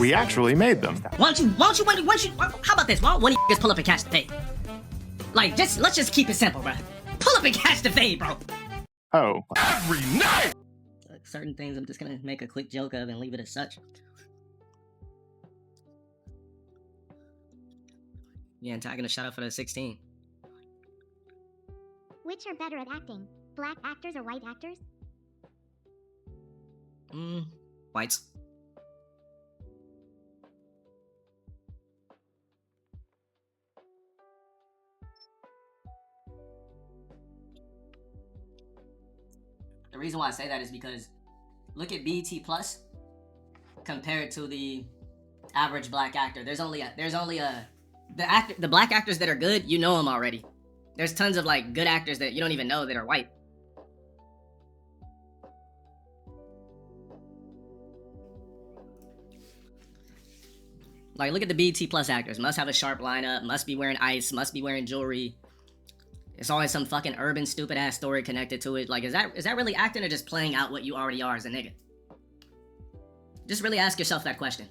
We actually made them. Why don't you, how about this? Why don't one of you guys pull up and catch the fade? Like, let's just keep it simple, bro. Pull up and catch the fade, bro. Oh. Every night! Certain things I'm just gonna make a quick joke of and leave it as such. Yeah, and tagging a shout out for the 16. Which are better at acting? Black actors or white actors? Whites. The reason why I say that is because look at BET Plus compared to the average black actor. The black actors that are good, you know them already. There's tons of like good actors that you don't even know that are white. Like, look at the BET Plus actors. Must have a sharp lineup, must be wearing ice, must be wearing jewelry. It's always some fucking urban stupid ass story connected to it. Like, is that really acting or just playing out what you already are as a nigga? Just really ask yourself that question.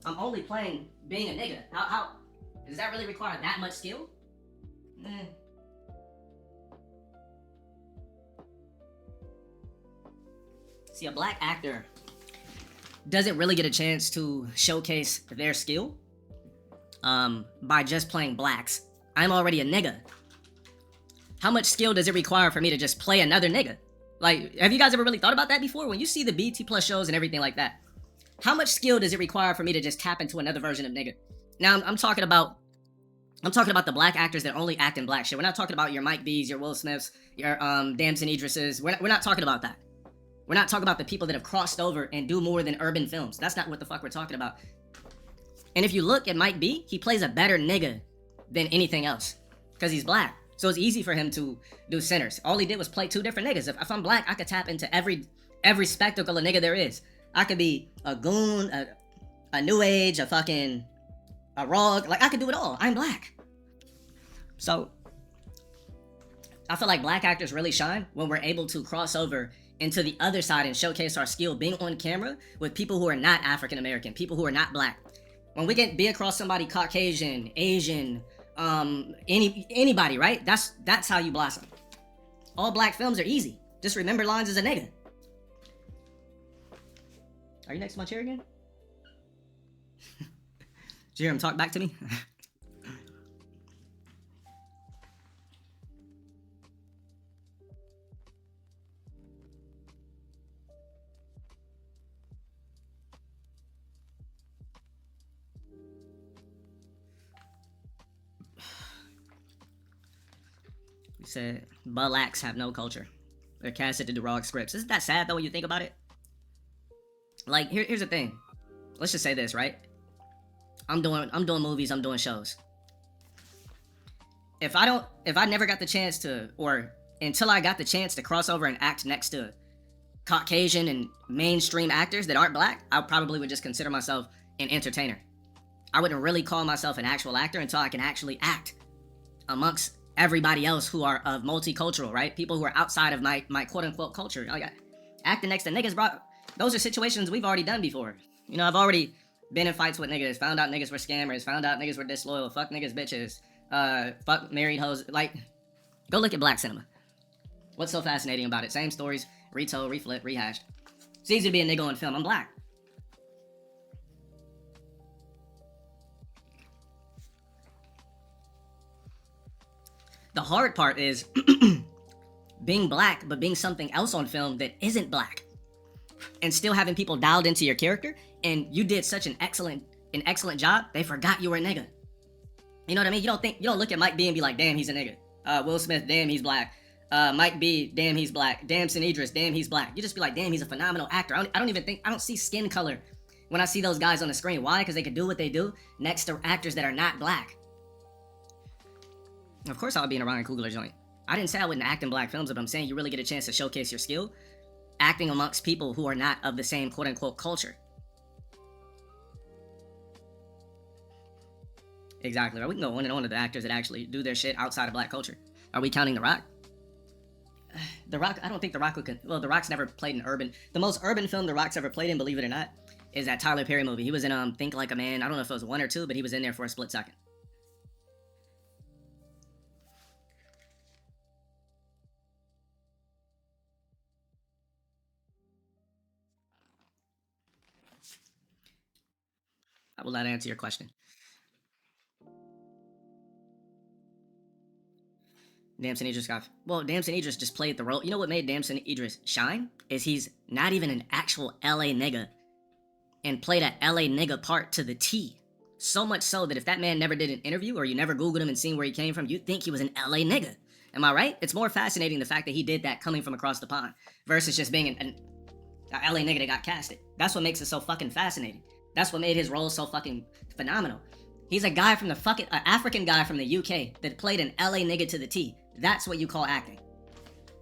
I'm only playing being a nigga. How does that really require that much skill? See, a black actor doesn't really get a chance to showcase their skill by just playing blacks. I'm already a nigga. How much skill does it require for me to just play another nigga? Like, have you guys ever really thought about that before? When you see the BT Plus shows and everything like that, how much skill does it require for me to just tap into another version of nigga? Now, I'm talking about the black actors that only act in black shit. We're not talking about your Mike B's, your Will Smiths, your Damson Idris's. We're not talking about that. We're not talking about the people that have crossed over and do more than urban films. That's not what the fuck we're talking about. And if you look at Mike B, he plays a better nigga than anything else because he's black. So it's easy for him to do sinners. All he did was play two different niggas. If I'm black, I could tap into every spectacle of nigga there is. I could be a goon, a new age, a rogue. Like, I could do it all. I'm black. So I feel like black actors really shine when we're able to cross over into the other side and showcase our skill being on camera with people who are not African American, people who are not black. When we can be across somebody Caucasian, Asian, anybody, right? That's how you blossom. All black films are easy. Just remember lines as a nigga. Are you next to my chair again? Did you hear him talk back to me? He said, blacks have no culture. They're casted to do wrong scripts. Isn't that sad though when you think about it? Like, here's the thing. Let's just say this, right? I'm doing movies, I'm doing shows. If I never got the chance to, or until I got the chance to cross over and act next to Caucasian and mainstream actors that aren't black, I probably would just consider myself an entertainer. I wouldn't really call myself an actual actor until I can actually act amongst everybody else who are of multicultural, right? People who are outside of my quote-unquote culture. Like, acting next to niggas, bro, those are situations we've already done before. You know, I've already been in fights with niggas, found out niggas were scammers, found out niggas were disloyal, fuck niggas bitches, fuck married hoes. Like, go look at black cinema. What's so fascinating about it? Same stories, retold, reflipped, rehashed. It's easy to be a nigga on film. I'm black. The hard part is being black, but being something else on film that isn't black, and still having people dialed into your character, and you did such an excellent job, they forgot you were a nigga. You know what I mean? You don't look at Mike B and be like, damn, he's a nigga. Will Smith, damn, he's black. Mike B, damn, he's black. Damson Idris, damn, he's black. You just be like, damn, he's a phenomenal actor. I don't see skin color when I see those guys on the screen. Why? Because they can do what they do next to actors that are not black. Of course I would be in a Ryan Coogler joint. I didn't say I wouldn't act in black films, but I'm saying you really get a chance to showcase your skill acting amongst people who are not of the same quote-unquote culture. Exactly, right? We can go on and on to the actors that actually do their shit outside of black culture. Are we counting The Rock? The Rock, I don't think The Rock would... Well, The Rock's never played in urban... The most urban film The Rock's ever played in, believe it or not, is that Tyler Perry movie. He was in Think Like a Man. I don't know if it was 1 or 2, but he was in there for a split second. I will not answer your question. Damson Idris got... Well, Damson Idris just played the role. You know what made Damson Idris shine? Is he's not even an actual LA nigga and played a LA nigga part to the T. So much so that if that man never did an interview or you never Googled him and seen where he came from, you'd think he was an LA nigga. Am I right? It's more fascinating the fact that he did that coming from across the pond versus just being an LA nigga that got casted. That's what makes it so fucking fascinating. That's what made his role so fucking phenomenal. He's a guy from the fucking... African guy from the UK that played an LA nigga to the T. That's what you call acting.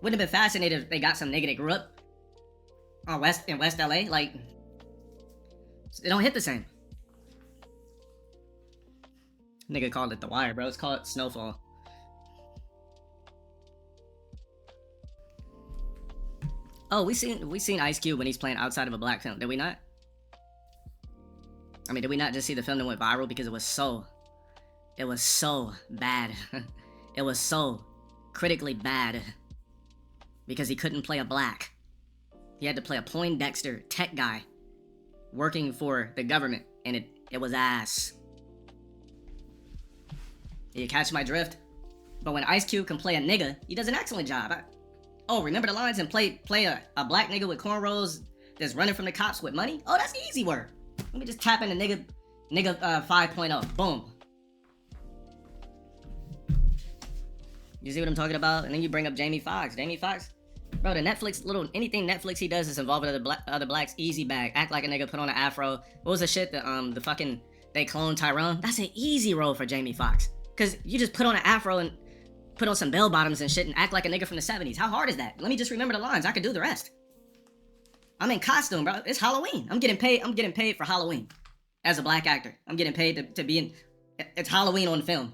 Wouldn't have been fascinating if they got some nigga that grew up in West LA. Like, it don't hit the same. Nigga called it The Wire, bro. It's called Snowfall. Oh, we seen Ice Cube when he's playing outside of a black film, did we not? I mean, did we not just see the film that went viral because it was so bad. It was so critically bad because he couldn't play a black. He had to play a Poindexter tech guy working for the government, and it was ass. You catch my drift? But when Ice Cube can play a nigga, he does an excellent job. Remember the lines and play a black nigga with cornrows that's running from the cops with money? Oh, that's easy work. Let me just tap in the nigga 5.0. Boom. You see what I'm talking about? And then you bring up Jamie Foxx. Jamie Foxx, bro, the Netflix, anything Netflix he does is involving other blacks, easy bag. Act like a nigga, put on an afro. What was the shit that, the fucking, they cloned Tyrone? That's an easy role for Jamie Foxx. Cause you just put on an afro and put on some bell bottoms and shit and act like a nigga from the 70s. How hard is that? Let me just remember the lines. I could do the rest. I'm in costume, bro. It's Halloween. I'm getting paid for Halloween. As a black actor. I'm getting paid to be in, it's Halloween on film.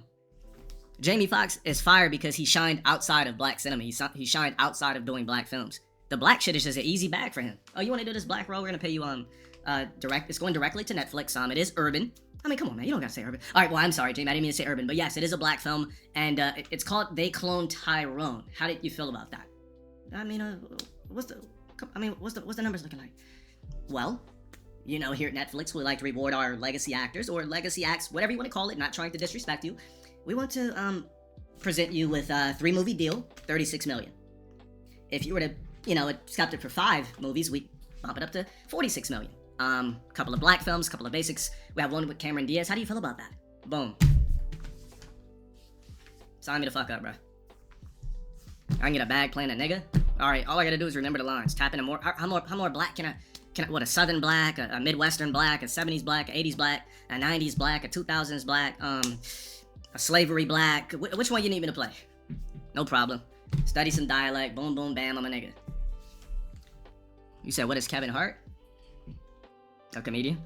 Jamie Foxx is fired because he shined outside of black cinema. He shined outside of doing black films. The black shit is just an easy bag for him. Oh, you want to do this black role? We're gonna pay you direct. It's going directly to Netflix. It is urban. I mean, come on, man. You don't gotta say urban. All right. Well, I'm sorry, Jamie. I didn't mean to say urban, but yes, it is a black film, and it's called They Cloned Tyrone. How did you feel about that? I mean, what's the numbers looking like? Well, you know, here at Netflix, we like to reward our legacy actors or legacy acts, whatever you want to call it. Not trying to disrespect you. We want to present you with a 3-movie deal, $36 million. If you were to, accept it for 5 movies, we bump it up to $46 million. Couple of black films, couple of basics. We have one with Cameron Diaz. How do you feel about that? Boom. Sign me the fuck up, bro. I can get a bag playing a nigga. All right, all I gotta do is remember the lines. Tap into more. How more black can I? What, a Southern black, a Midwestern black, a 70s black, a 80s black, a 90s black, a 2000s black, a slavery black. Which one you need me to play? No problem. Study some dialect. Boom, boom, bam. I'm a nigga. You said, what is Kevin Hart? A comedian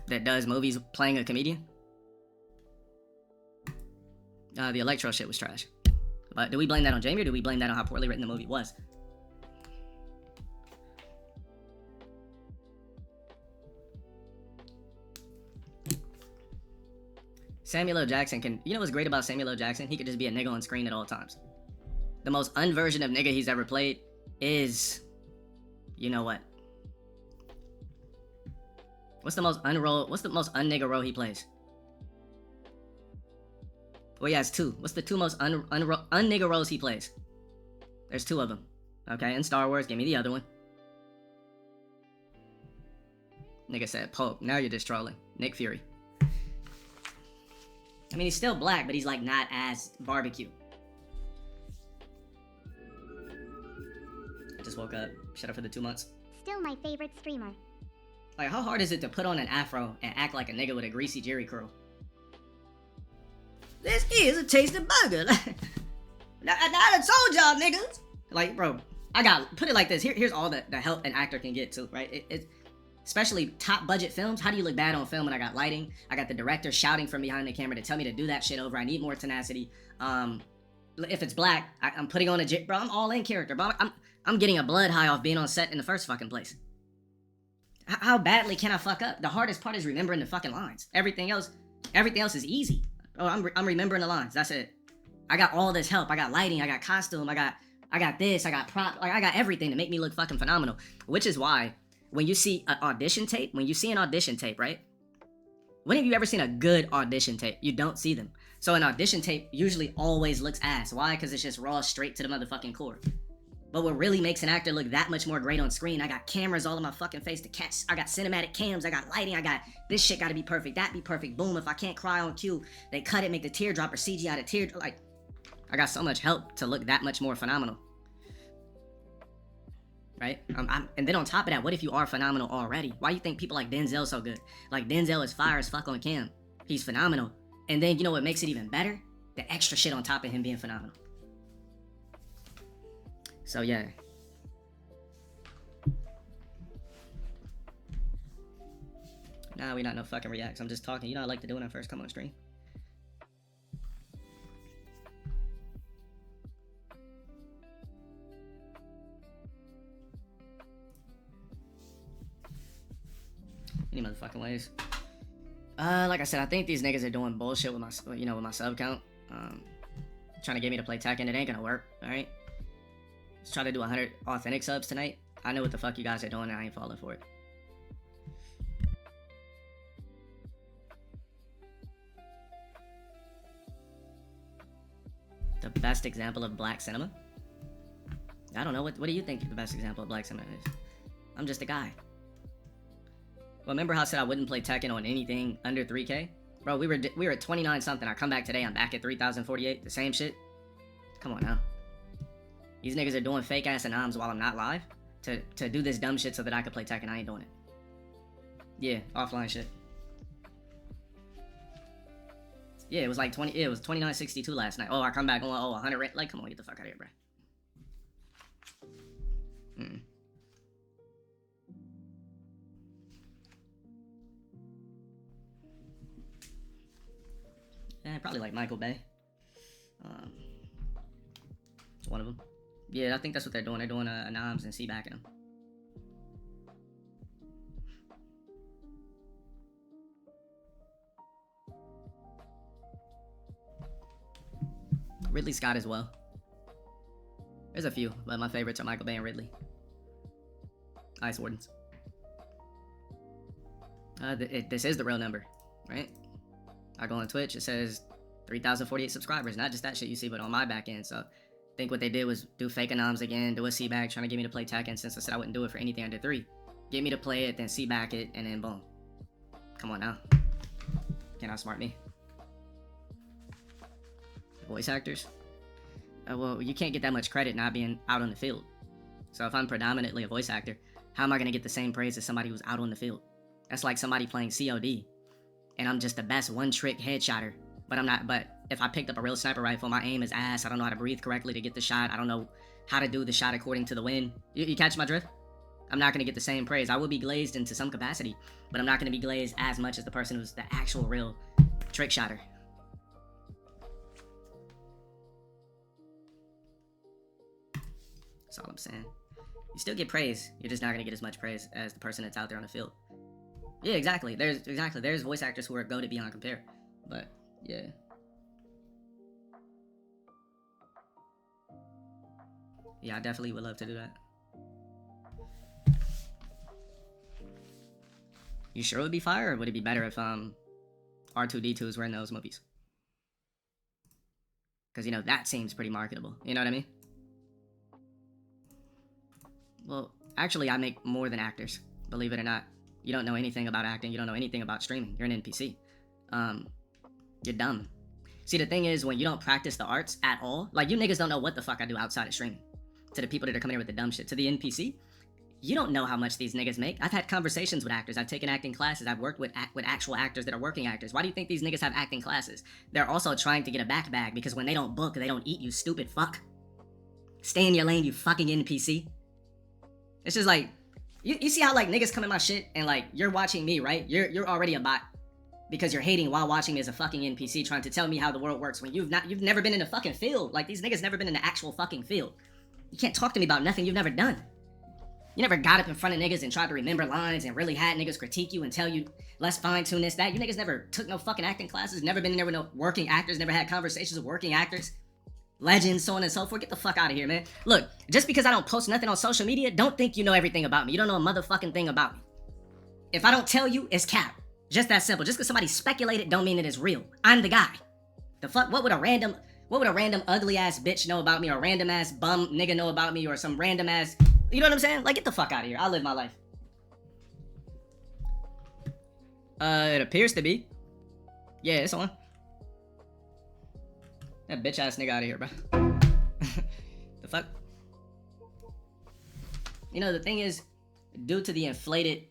that does movies playing a comedian? The electro shit was trash. But do we blame that on Jamie, or do we blame that on how poorly written the movie was? Samuel L. Jackson can... You know what's great about Samuel L. Jackson? He could just be a nigga on screen at all times. The most unversion of nigga he's ever played is... You know what? What's the most un-nigga role he plays? Well, yeah, it's 2. What's the 2 most un-nigga roles he plays? There's 2 of them. Okay, in Star Wars, give me the other one. Nigga said Pope. Now you're just trolling. Nick Fury. I mean, he's still black, but he's like not as barbecue. I just woke up. Shut up for the 2 months. Still my favorite streamer. Like, how hard is it to put on an afro and act like a nigga with a greasy Jerry curl? This is a tasty burger. I done told y'all niggas. Like, bro, put it like this. Here's all the help an actor can get to, right? Especially top budget films. How do you look bad on film when I got lighting? I got the director shouting from behind the camera to tell me to do that shit over. I need more tenacity. If it's black, I'm putting on bro, I'm all in character, bro. I'm getting a blood high off being on set in the first fucking place. How badly can I fuck up? The hardest part is remembering the fucking lines. Everything else is easy. Oh, I'm remembering the lines. That's it. I got all this help. I got lighting. I got costume. I got this. I got prop. Like I got everything to make me look fucking phenomenal. Which is why when you see an audition tape, right? When have you ever seen a good audition tape? You don't see them. So an audition tape usually always looks ass. Why? Because it's just raw straight to the motherfucking core. But what really makes an actor look that much more great on screen, I got cameras all in my fucking face to catch. I got cinematic cams, I got lighting, I got this shit gotta be perfect, that be perfect. Boom, if I can't cry on cue, they cut it, make the teardrop or CGI the tear. Like, I got so much help to look that much more phenomenal. Right? And then on top of that, what if you are phenomenal already? Why you think people like Denzel so good? Like, Denzel is fire as fuck on cam. He's phenomenal. And then, you know what makes it even better? The extra shit on top of him being phenomenal. So, yeah. Nah, we not no fucking reacts. I'm just talking. You know I like to do when I first come on stream. Any motherfucking ways. Like I said, I think these niggas are doing bullshit with my, with my sub count. Trying to get me to play Tekken. It ain't gonna work, alright? Let's try to do 100 authentic subs tonight. I know what the fuck you guys are doing and I ain't falling for it. The best example of black cinema? I don't know. What do you think the best example of black cinema is? I'm just a guy. Well, remember how I said I wouldn't play Tekken on anything under 3K? Bro, we were at 29 something. I come back today, I'm back at 3,048. The same shit. Come on now. These niggas are doing fake ass anoms while I'm not live to do this dumb shit so that I could play Tekken. I ain't doing it. Yeah, offline shit. Yeah, it was like 29.62 last night. Oh, I come back on 100. Like, come on, get the fuck out of here, bro. Yeah, probably like Michael Bay. It's one of them. Yeah, I think that's what they're doing. They're doing anoms and C-backing them. Ridley Scott as well. There's a few, but my favorites are Michael Bay and Ridley. Ice Wardens. This is the real number, right? I go on Twitch, it says 3,048 subscribers. Not just that shit you see, but on my back end. So I think what they did was do fake anoms again, do a C-back, trying to get me to play Tekken since I said I wouldn't do it for anything under 3. Get me to play it, then C-back it, and then boom. Come on now. Can't outsmart me. Voice actors? Well, you can't get that much credit not being out on the field. So if I'm predominantly a voice actor, how am I going to get the same praise as somebody who's out on the field? That's like somebody playing COD. And I'm just the best one-trick headshotter. But if I picked up a real sniper rifle, my aim is ass. I don't know how to breathe correctly to get the shot. I don't know how to do the shot according to the wind. You catch my drift? I'm not going to get the same praise. I will be glazed into some capacity, but I'm not going to be glazed as much as the person who's the actual real trick shotter. That's all I'm saying. You still get praise. You're just not going to get as much praise as the person that's out there on the field. Yeah, exactly. There's voice actors who are go to beyond compare. But, yeah. Yeah, I definitely would love to do that. You sure it would be fire, or would it be better if R2-D2 was wearing those movies? Because, that seems pretty marketable. You know what I mean? Well, actually, I make more than actors, believe it or not. You don't know anything about acting. You don't know anything about streaming. You're an NPC. You're dumb. See, the thing is, when you don't practice the arts at all, like, you niggas don't know what the fuck I do outside of streaming. To the people that are coming here with the dumb shit. To the NPC, you don't know how much these niggas make. I've had conversations with actors. I've taken acting classes. I've worked with actual actors that are working actors. Why do you think these niggas have acting classes? They're also trying to get a back bag, because when they don't book, they don't eat, you stupid fuck. Stay in your lane, you fucking NPC. It's just like, you see how, like, niggas come in my shit and, like, you're watching me, right? You're already a bot because you're hating while watching me as a fucking NPC, trying to tell me how the world works when you've never been in a fucking field. Like, these niggas never been in the actual fucking field. You can't talk to me about nothing you've never done. You never got up in front of niggas and tried to remember lines and really had niggas critique you and tell you, let's fine tune this, that. You niggas never took no fucking acting classes, never been in there with no working actors, never had conversations with working actors, legends, so on and so forth. Get the fuck out of here, man. Look, just because I don't post nothing on social media, don't think you know everything about me. You don't know a motherfucking thing about me. If I don't tell you, it's cap. Just that simple. Just because somebody speculated don't mean it is real. I'm the guy. The fuck? What would a random ugly ass bitch know about me, or a random ass bum nigga know about me, or some random ass, you know what I'm saying? Like, get the fuck out of here. I'll live my life. It appears to be. Yeah, it's on. That bitch ass nigga out of here, bro. The fuck? You know, the thing is, due to the inflated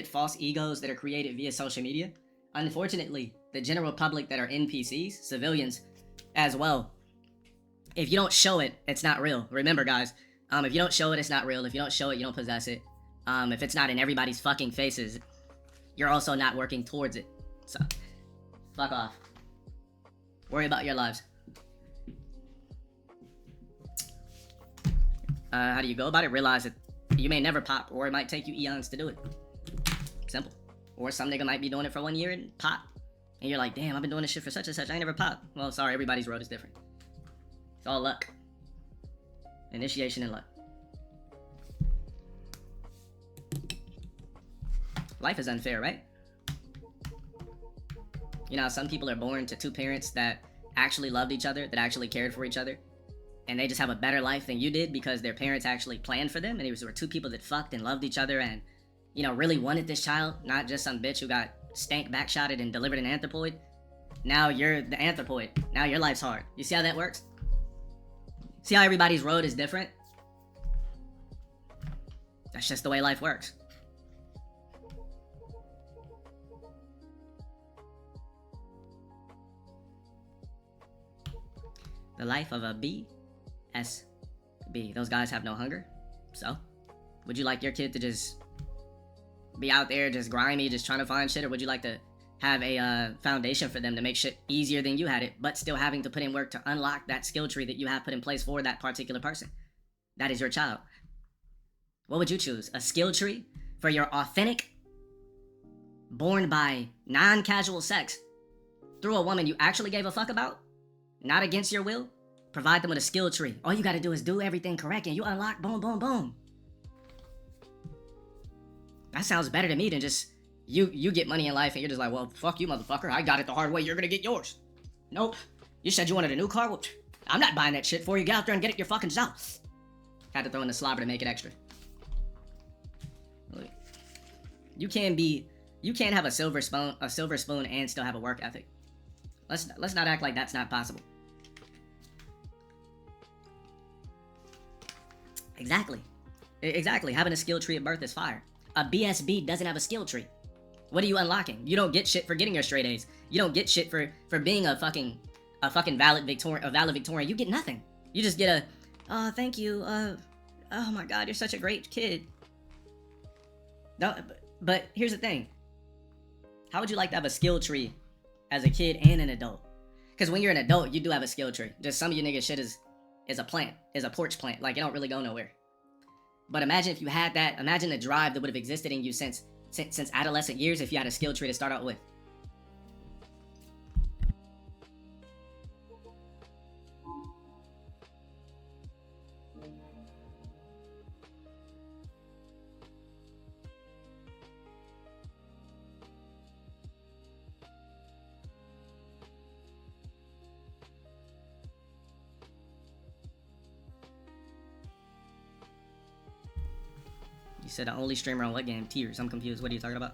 false egos that are created via social media, unfortunately, the general public that are NPCs, civilians as well, if you don't show it, it's not real. Remember, guys, if you don't show it, it's not real. If you don't show it, you don't possess it. If it's not in everybody's fucking faces, you're also not working towards it. So, fuck off. Worry about your lives. How do you go about it? Realize that you may never pop, or it might take you eons to do it. Simple. Or some nigga might be doing it for 1 year and pop. And you're like, damn, I've been doing this shit for such and such. I ain't never pop. Well, sorry, everybody's road is different. It's all luck. Initiation and luck. Life is unfair, right? You know, some people are born to two parents that actually loved each other, that actually cared for each other, and they just have a better life than you did because their parents actually planned for them, and there were two people that fucked and loved each other and, you know, really wanted this child, not just some bitch who got stank backshotted and delivered an anthropoid. Now you're the anthropoid. Now your life's hard. You see how that works? See how everybody's road is different? That's just the way life works. The life of a BSB. Those guys have no hunger. So, would you like your kid to just be out there just grimy, just trying to find shit? Or would you like to have a foundation for them to make shit easier than you had it, but still having to put in work to unlock that skill tree that you have put in place for that particular person? That is your child. What would you choose? A skill tree for your authentic, born by non-casual sex through a woman you actually gave a fuck about? Not against your will? Provide them with a skill tree. All you gotta do is do everything correct and you unlock boom, boom, boom. That sounds better to me than just you get money in life and you're just like, well, fuck you, motherfucker. I got it the hard way. You're gonna get yours. Nope. You said you wanted a new car? Well, I'm not buying that shit for you. Get out there and get it your fucking self. Had to throw in the slobber to make it extra. You can't have a silver spoon and still have a work ethic. Let's not act like that's not possible. Exactly. Having a skill tree at birth is fire. A BSB doesn't have a skill tree. What are you unlocking? You don't get shit for getting your straight A's. You don't get shit for being a fucking valid Victorian. You get nothing. You just get a, oh, thank you. Oh my God, you're such a great kid. No, but here's the thing. How would you like to have a skill tree as a kid and an adult? Because when you're an adult, you do have a skill tree. Just some of you niggas shit is a plant, is a porch plant. Like, it don't really go nowhere. But imagine if you had that. Imagine the drive that would have existed in you since adolescent years if you had a skill tree to start out with. You said the only streamer on what game? Tears. I'm confused. What are you talking about?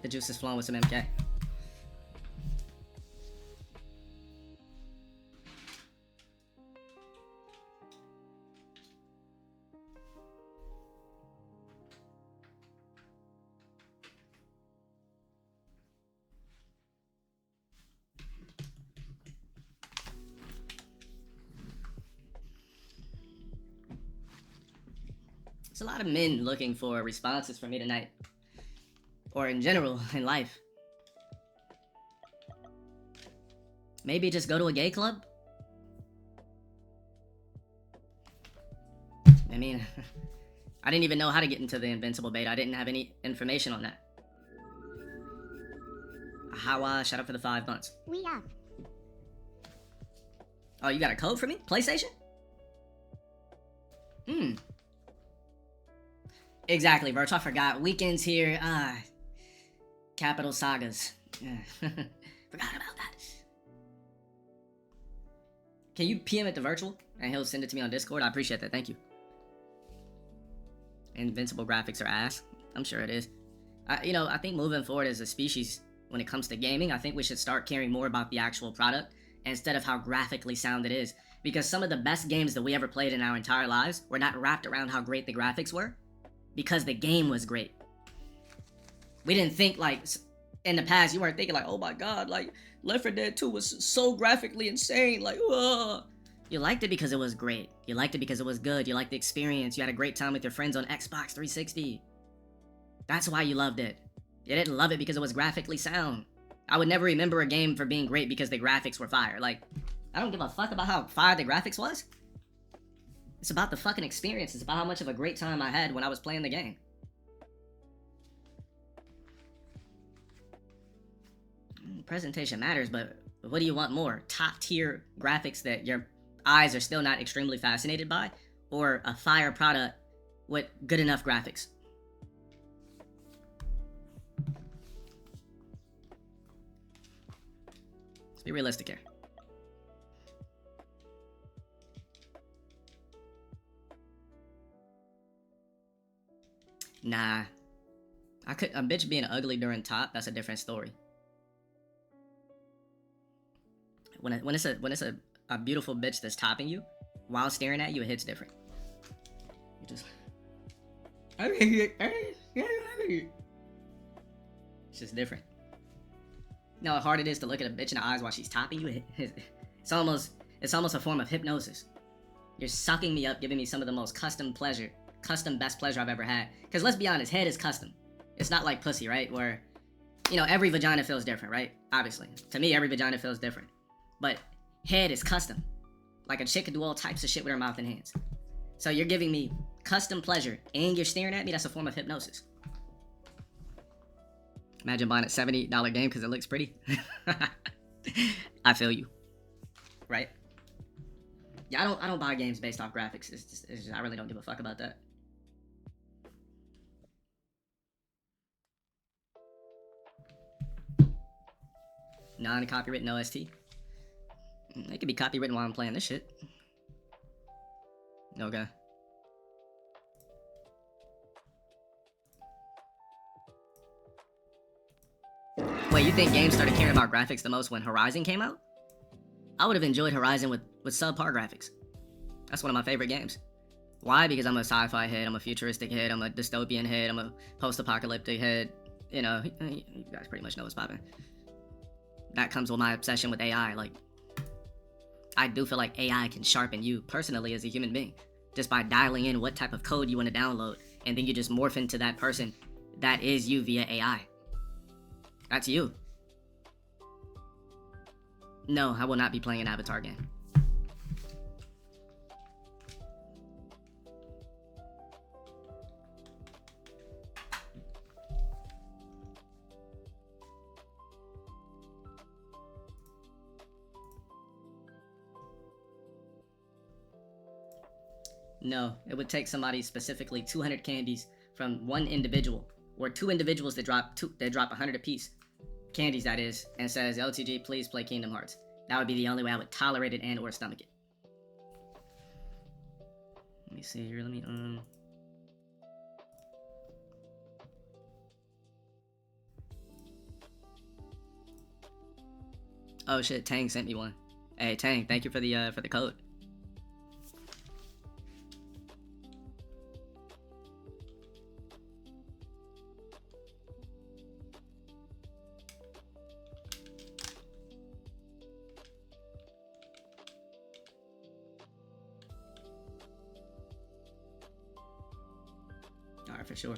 the juice is flowing with some MK. There's a lot of men looking for responses from me tonight. Or in general, in life. Maybe just go to a gay club? I mean, I didn't even know how to get into the Invincible beta. I didn't have any information on that. How, shout out for the 5 months. We up. Oh, you got a code for me? PlayStation? Exactly, Virtual. I forgot. Weekends here. Capital Sagas. Forgot about that. Can you PM it to Virtual? And he'll send it to me on Discord? I appreciate that. Thank you. Invincible graphics are ass. I'm sure it is. I think moving forward as a species, when it comes to gaming, I think we should start caring more about the actual product instead of how graphically sound it is. Because some of the best games that we ever played in our entire lives were not wrapped around how great the graphics were, because the game was great. We didn't think, like, in the past, you weren't thinking like, oh my god, like, Left 4 Dead 2 was so graphically insane, like, ugh. You liked it because it was great. You liked it because it was good. You liked the experience. You had a great time with your friends on Xbox 360. That's why you loved it. You didn't love it because it was graphically sound. I would never remember a game for being great because the graphics were fire. Like, I don't give a fuck about how fire the graphics was. It's about the fucking experience. It's about how much of a great time I had when I was playing the game. Presentation matters, but what do you want more? Top tier graphics that your eyes are still not extremely fascinated by? Or a fire product with good enough graphics? Let's be realistic here. Nah. A bitch being ugly during top, that's a different story. When it's a beautiful bitch that's topping you while staring at you, it hits different. You just it's just different. You know how hard it is to look at a bitch in the eyes while she's topping you? It's almost a form of hypnosis. You're sucking me up, giving me some of the most custom best pleasure I've ever had. Because let's be honest, head is custom. It's not like pussy, right? Where, every vagina feels different, right? Obviously. To me, every vagina feels different. But head is custom. Like a chick can do all types of shit with her mouth and hands. So you're giving me custom pleasure and you're staring at me? That's a form of hypnosis. Imagine buying a $70 game because it looks pretty. I feel you. Right? Yeah, I don't buy games based off graphics. It's just I really don't give a fuck about that. Non-copywritten OST. It could be copywritten while I'm playing this shit. Okay. Wait, you think games started caring about graphics the most when Horizon came out? I would have enjoyed Horizon with subpar graphics. That's one of my favorite games. Why? Because I'm a sci-fi head, I'm a futuristic head, I'm a dystopian head, I'm a post-apocalyptic head. You guys pretty much know what's popping. That comes with my obsession with AI. Like, I do feel like AI can sharpen you personally as a human being just by dialing in what type of code you want to download, and then you just morph into that person that is you via AI. That's you. No, I will not be playing an Avatar game. No, it would take somebody specifically 200 candies from one individual, or two individuals that drop 100 apiece. Candies, that is, and says, LTG, please play Kingdom Hearts. That would be the only way I would tolerate it and or stomach it. Let me see here, Oh shit, Tang sent me one. Hey Tang, thank you for the code. Alright, for sure.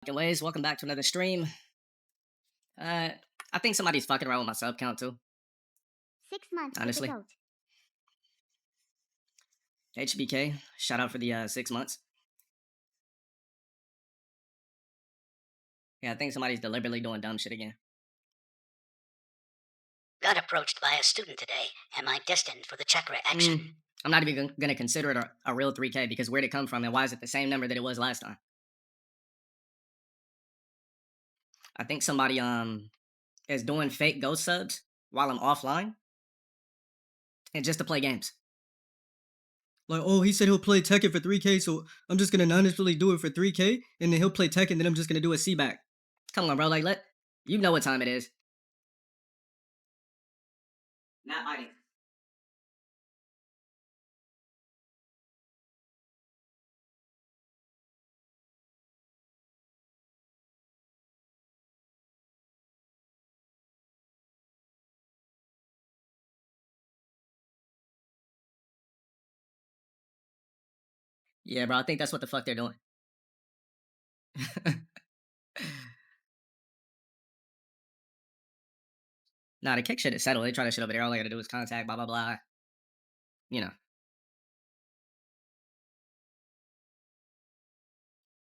Ways, welcome back to another stream. I think somebody's fucking around with my sub count too. 6 months Honestly. with the goat. HBK, shout out for the 6 months. Yeah, I think somebody's deliberately doing dumb shit again. Got approached by a student today. Am I destined for the chakra action? I'm not even gonna consider it a real 3K because where'd it come from and why is it the same number that it was last time? I think somebody is doing fake ghost subs while I'm offline and just to play games. Like, oh, he said he'll play Tekken for 3K, so I'm just gonna non-necessarily do it for 3K, and then he'll play Tekken, then I'm just gonna do a C back. Come on, bro, like you know what time it is. Not biting. Yeah, bro, I think that's what the fuck they're doing. Nah, the kick shit is settled. They try that shit over there. All I gotta do is contact, blah, blah, blah. You know.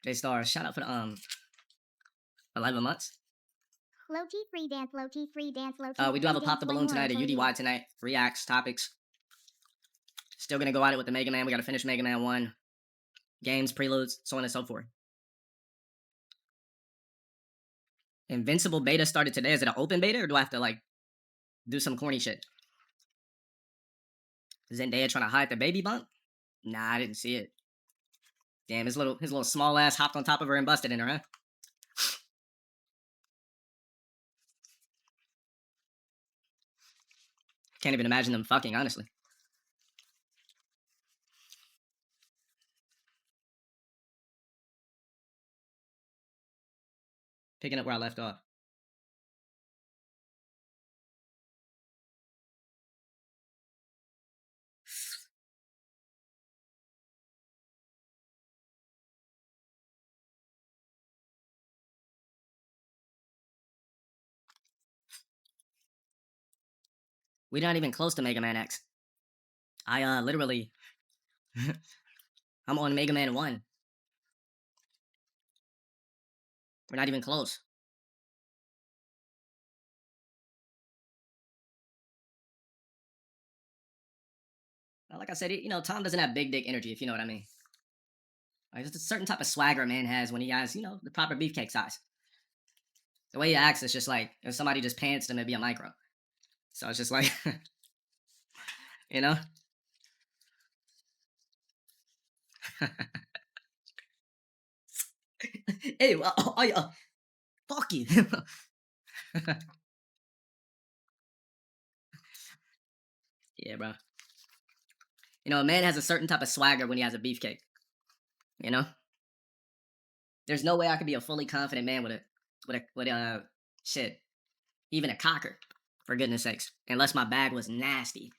J-Star, shout out for the 11 months. Low T free dance, low T free dance, low T. We do have a Pop the Balloon tonight, a UDY tonight. Reacts, topics. Still gonna go at it with the Mega Man. We gotta finish Mega Man 1. Games, preludes, so on and so forth. Invincible beta started today. Is it an open beta or do I have to like do some corny shit? Zendaya trying to hide the baby bump? Nah, I didn't see it. Damn, his little small ass hopped on top of her and busted in her, huh? Can't even imagine them fucking, honestly. Picking up where I left off. We're not even close to Mega Man X. I literally I'm on Mega Man 1. We're not even close. Well, like I said, you know, Tom doesn't have big dick energy, if you know what I mean. Like, there's a certain type of swagger a man has when he has, the proper beefcake size. The way he acts is just like if somebody just pants him, it'd be a micro. So it's just like, you know? Hey, fuck you. Yeah, bro. A man has a certain type of swagger when he has a beefcake. You know? There's no way I could be a fully confident man with shit, even a cocker, for goodness sakes, unless my bag was nasty.